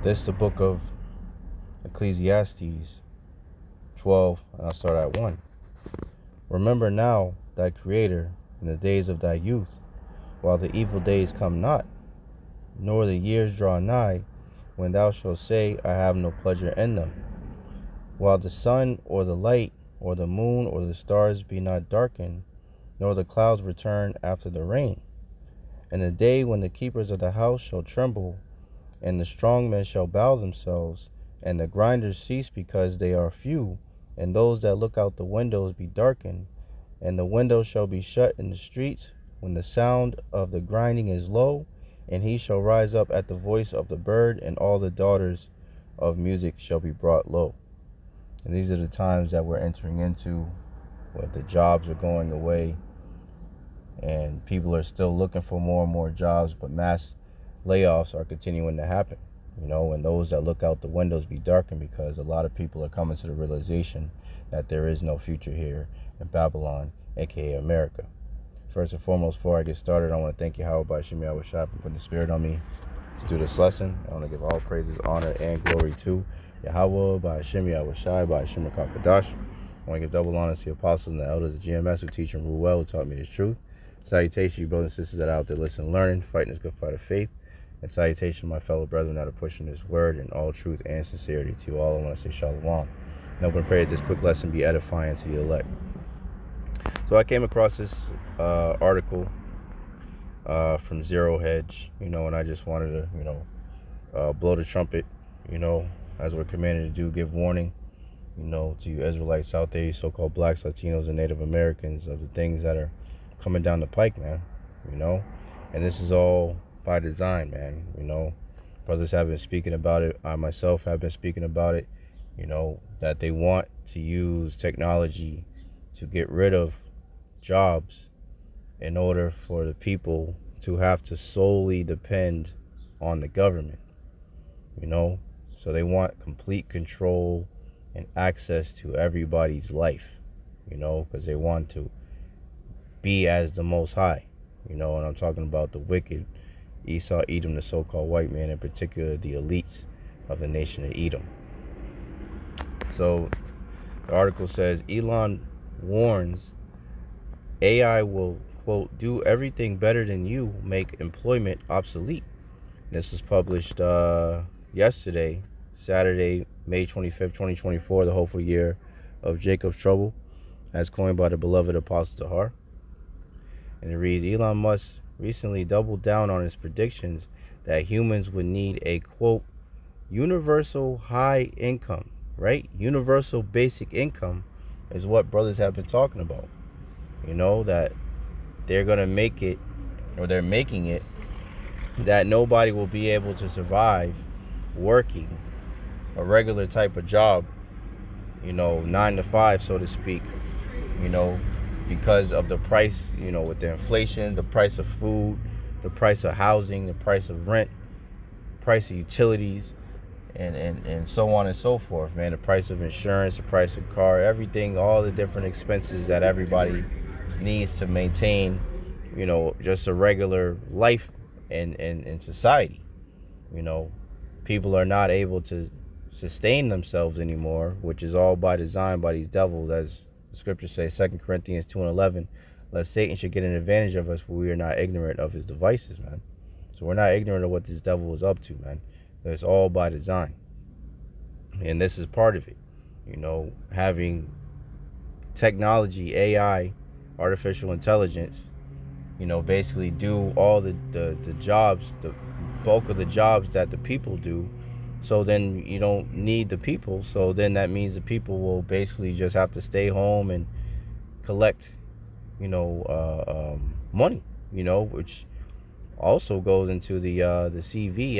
This is the book of Ecclesiastes 12, and I'll start at 1. Remember now thy Creator in the days of thy youth, while the evil days come not, nor the years draw nigh, when thou shalt say, I have no pleasure in them. While the sun or the light or the moon or the stars be not darkened, nor the clouds return after the rain. And the day when the keepers of the house shall tremble, and the strong men shall bow themselves, and the grinders cease because they are few, and those that look out the windows be darkened, and the windows shall be shut in the streets, when the sound of the grinding is low, and he shall rise up at the voice of the bird, and all the daughters of music shall be brought low. And these are the times that we're entering into, where the jobs are going away, and people are still looking for more and more jobs, but mass layoffs are continuing to happen. And those that look out the windows be darkened, because a lot of people are coming to the realization that there is no future here in Babylon, aka America. First and foremost, before I get started, I want to thank Yahawah, Bahasham, Yahawashi for putting the spirit on me to do this lesson. I want to give all praises, honor, and glory to Yahawah, Bahasham, Yahawashi, Bahasham Kakadash. I want to give double honor to the apostles and the elders of GMS who teach and rule well, who taught me this truth. Salutation, you brothers and sisters that are out there listening and learning, fighting this good fight of faith. And salutation, my fellow brethren that are pushing this word in all truth and sincerity. To you all, I want to say shalom. And open prayer that this quick lesson be edifying to the elect. So I came across this article from Zero Hedge, and I just wanted to, blow the trumpet, as we're commanded to do, give warning, to you Israelites out there, you so-called blacks, Latinos, and Native Americans, of the things that are coming down the pike, man, and this is all by design, man. Brothers have been speaking about it. I myself have been speaking about it, that they want to use technology to get rid of jobs in order for the people to have to solely depend on the government, so they want complete control and access to everybody's life, because they want to be as the Most High, and I'm talking about the wicked, Esau, Edom, the so-called white man, in particular the elites of the nation of Edom. So the article says, Elon warns AI will, quote, do everything better than you, make employment obsolete. This was published yesterday, Saturday, May 25th, 2024, the hopeful year of Jacob's trouble, as coined by the beloved Apostle Tahar. And it reads, Elon Musk recently doubled down on his predictions that humans would need a, quote, universal high income, right? Universal basic income is what brothers have been talking about. That they're going to make it, or they're making it, that nobody will be able to survive working a regular type of job, 9 to 5, so to speak, because of the price, with the inflation, the price of food, the price of housing, the price of rent, price of utilities, and so on and so forth, man. The price of insurance, the price of car, everything, all the different expenses that everybody needs to maintain, just a regular life in society. People are not able to sustain themselves anymore, which is all by design by these devils, as the scriptures say, 2 Corinthians 2:11, lest Satan should get an advantage of us, for we are not ignorant of his devices, man. So we're not ignorant of what this devil is up to, man. It's all by design. And this is part of it. Having technology, AI, artificial intelligence, basically do all the jobs, the bulk of the jobs that the people do. So then you don't need the people. So then that means the people will basically just have to stay home and collect, money, which also goes into the CV.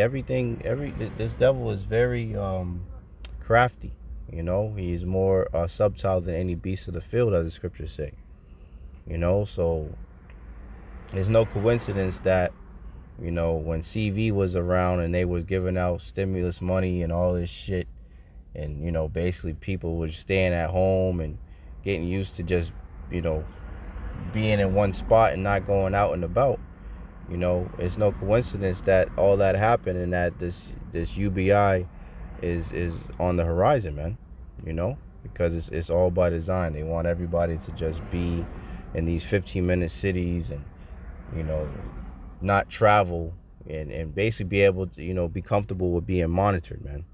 This devil is very crafty. He's more subtle than any beast of the field, as the scriptures say. So there's no coincidence that when CV was around and they was giving out stimulus money and all this shit, and basically people were staying at home and getting used to just being in one spot and not going out and about, You know, it's no coincidence that all that happened and that this UBI is on the horizon, man. You know, because it's all by design. They want everybody to just be in these 15-minute cities and, you know, not travel and basically be able to, you know, be comfortable with being monitored, man.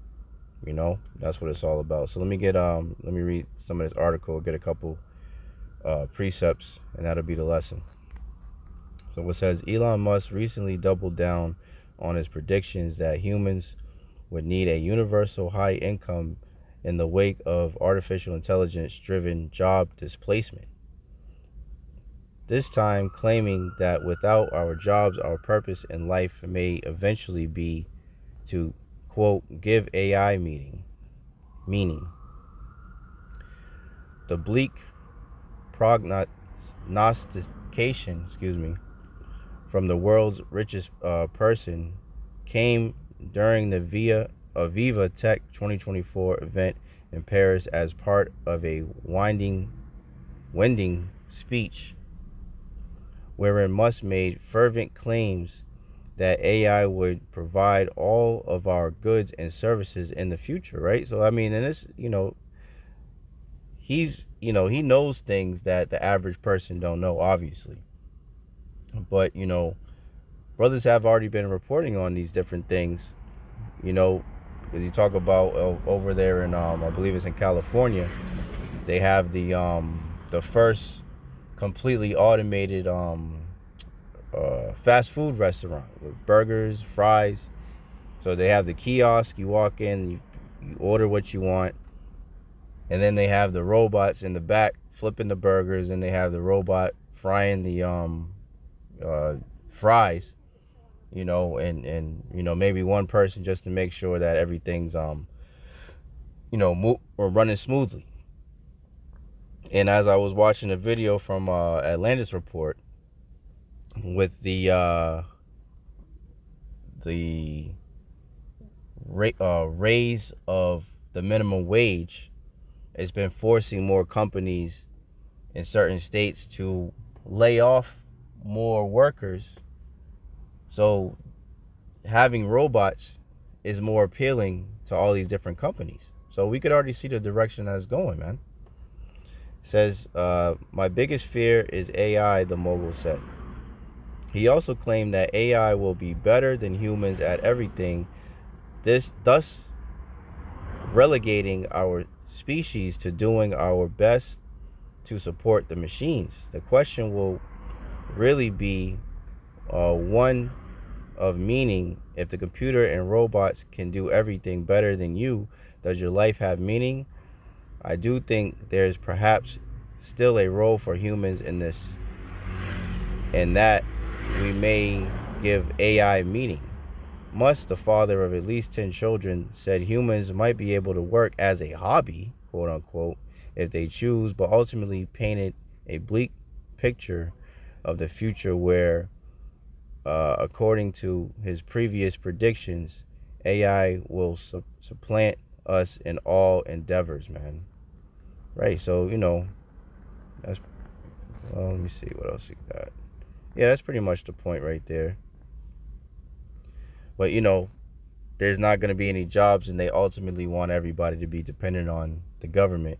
You know, that's what it's all about. So let me read some of this article, get a couple precepts, and that'll be the lesson. So it says Elon Musk recently doubled down on his predictions that humans would need a universal high income in the wake of artificial intelligence driven job displacement. This time claiming that without our jobs, our purpose in life may eventually be to, quote, give AI meaning. The bleak prognostication, from the world's richest person came during the Viva Tech 2024 event in Paris as part of a winding speech wherein Musk made fervent claims that AI would provide all of our goods and services in the future, right? So I mean, and this, you know, he knows things that the average person don't know, obviously. But, you know, brothers have already been reporting on these different things, you know, because you talk about over there in, I believe it's in California, they have the first completely automated fast food restaurant with burgers, fries. So they have the kiosk, you walk in, you order what you want, and then they have the robots in the back flipping the burgers, and they have the robot frying the fries, you know, and you know, maybe one person just to make sure that everything's you know, or running smoothly. And as I was watching a video from Atlantis Report with the raise of the minimum wage, it's been forcing more companies in certain states to lay off more workers. So having robots is more appealing to all these different companies. So we could already see the direction that it's going, man. It says, my biggest fear is AI, the mogul said. He also claimed that AI will be better than humans at everything, thus relegating our species to doing our best to support the machines. The question will really be one of meaning. If the computer and robots can do everything better than you, does your life have meaning? I do think there's perhaps still a role for humans in this, and that we may give AI meaning. Musk, the father of at least 10 children, said humans might be able to work as a hobby, quote unquote, if they choose, but ultimately painted a bleak picture of the future where, according to his previous predictions, AI will supplant us in all endeavors, man. Right, so, you know, that's, well, let me see what else you got. Yeah, that's pretty much the point right there. But, you know, there's not going to be any jobs, and they ultimately want everybody to be dependent on the government,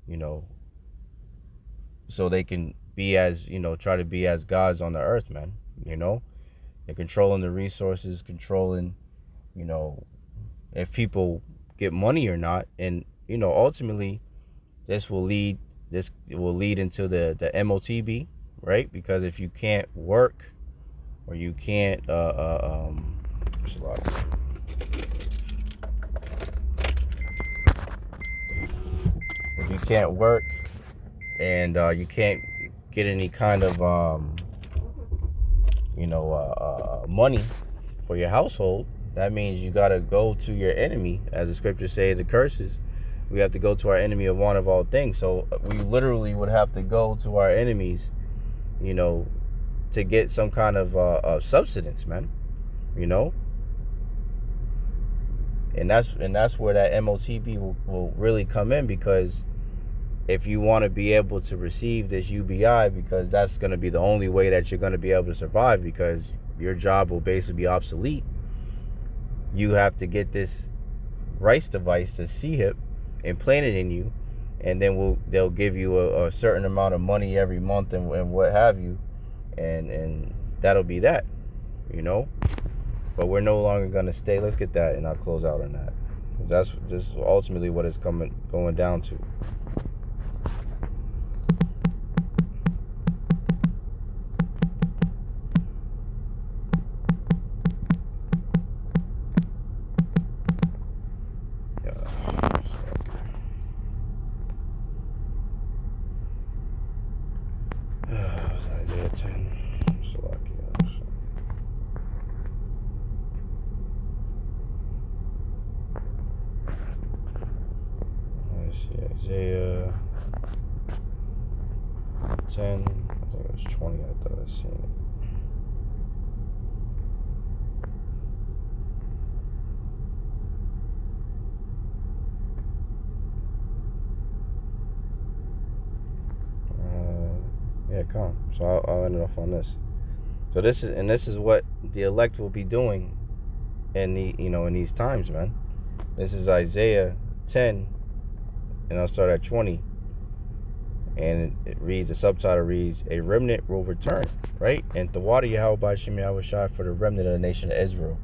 you know, so they can be as, you know, try to be as gods on the earth, man. You know, they're controlling the resources, controlling, you know, if people get money or not. And, you know, ultimately this will lead into the MOTB, right? Because if you can't work, or you can't there's a lot of, if you can't work and you can't get any kind of money for your household, that means you got to go to your enemy. As the scriptures say, the curses, we have to go to our enemy of one of all things. So we literally would have to go to our enemies, you know, to get some kind of subsistence, man, you know. And that's where that MOTB will really come in, because if you want to be able to receive this UBI, because that's going to be the only way that you're going to be able to survive, because your job will basically be obsolete. You have to get this rice device, the C-hip, implanted in you, and then they'll give you a certain amount of money every month and what have you, and that'll be that, you know. But we're no longer gonna stay. Let's get that, and I'll close out on that. That's just ultimately what it's going down to. Isaiah 10. Isaiah 10. I think it was 20. I thought I seen it. Yeah, come. So I'll end it off on this. So this is what the elect will be doing in these times, man. This is Isaiah 10, and I'll start at 20. And it reads, the subtitle reads, a remnant will return, right? And the water Bahasham Yahawashi for the remnant of the nation of Israel.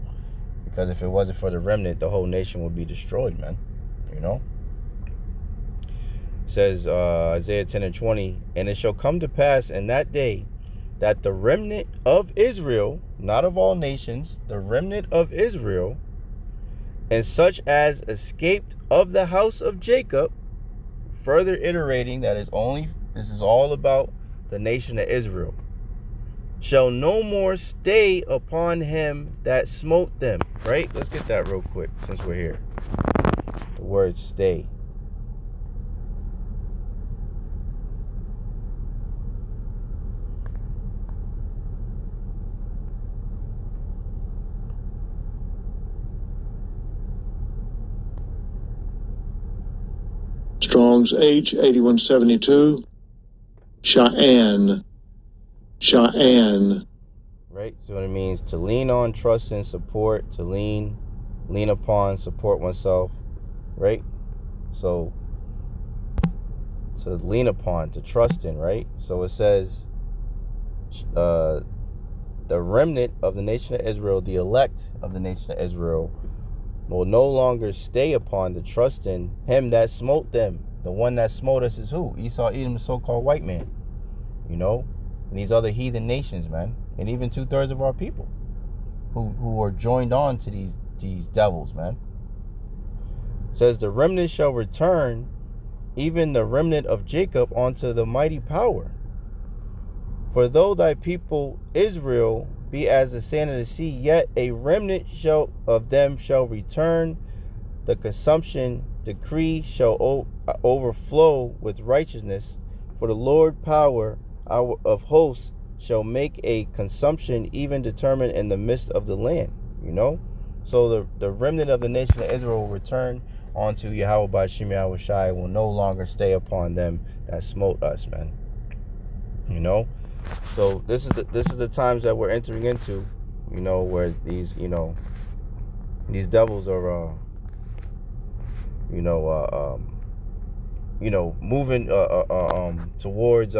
Because if it wasn't for the remnant, the whole nation would be destroyed, man. You know? It says, Isaiah 10 and 20, and it shall come to pass in that day that the remnant of Israel, not of all nations, the remnant of Israel, and such as escaped of the house of Jacob, further iterating that this is all about the nation of Israel, shall no more stay upon him that smote them. Right? Let's get that real quick since we're here. The word stay. Strong's H8172. Sha'an. Right? So it means to lean on, trust in, support, to lean upon, support oneself. Right? So to lean upon, to trust in, right? So it says the remnant of the nation of Israel, the elect of the nation of Israel, will no longer stay upon the trust in him that smote them. The one that smote us is who? Esau, Edom, the so-called white man. You know? And these other heathen nations, man. And even 2/3 of our people who are joined on to these devils, man. It says the remnant shall return, even the remnant of Jacob, unto the mighty power. For though thy people Israel be as the sand of the sea, yet a remnant of them shall return. The consumption decree shall overflow with righteousness. For the Lord power of hosts shall make a consumption even determined in the midst of the land. You know? So the remnant of the nation of Israel will return onto Yahawah Bahasham Yahawashi, will no longer stay upon them that smote us, man. You know? So this is the times that we're entering into, you know, where these devils are moving towards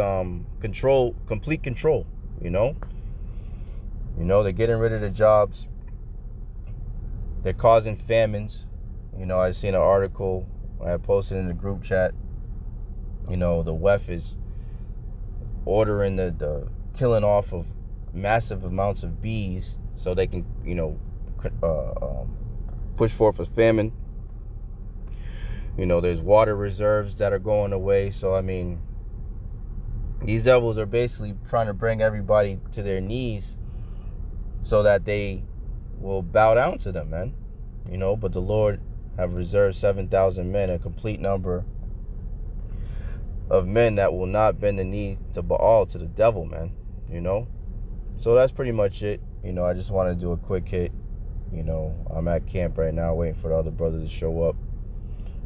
complete control. You know, they're getting rid of the jobs. They're causing famines. You know, I seen an article I posted in the group chat. You know, the WEF is ordering the killing off of massive amounts of bees so they can, push forth a famine. You know, there's water reserves that are going away. So, I mean, these devils are basically trying to bring everybody to their knees so that they will bow down to them, man. You know, but the Lord have reserved 7,000 men, a complete number of men that will not bend the knee to Baal, to the devil, man. You know, so that's pretty much it. You know, I just want to do a quick hit. You know, I'm at camp right now waiting for the other brothers to show up.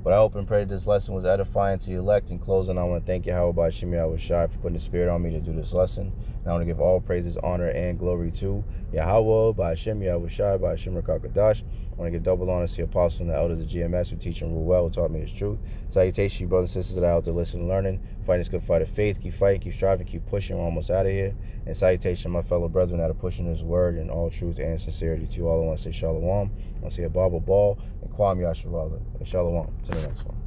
But I hope and pray this lesson was edifying to the elect. In closing, I want to thank Yahawah, Bahasham, Yahawashi for putting the spirit on me to do this lesson. And I want to give all praises, honor, and glory to Yahawah, Bahasham, Yahawashi, Bahasham, Rakakadash. I want to give double honor to the apostles and the elders of GMS who teach and rule well, who taught me his truth. Salutation, you brothers and sisters that are out there listening and learning. Fighting this good fight of faith. Keep fighting, keep striving, keep pushing. We're almost out of here. And salutation, my fellow brethren that are pushing this word in all truth and sincerity. To you all, I want to say shalom. I want to say a Bible ball and Kwam Yasharala. And shalom. To the next one.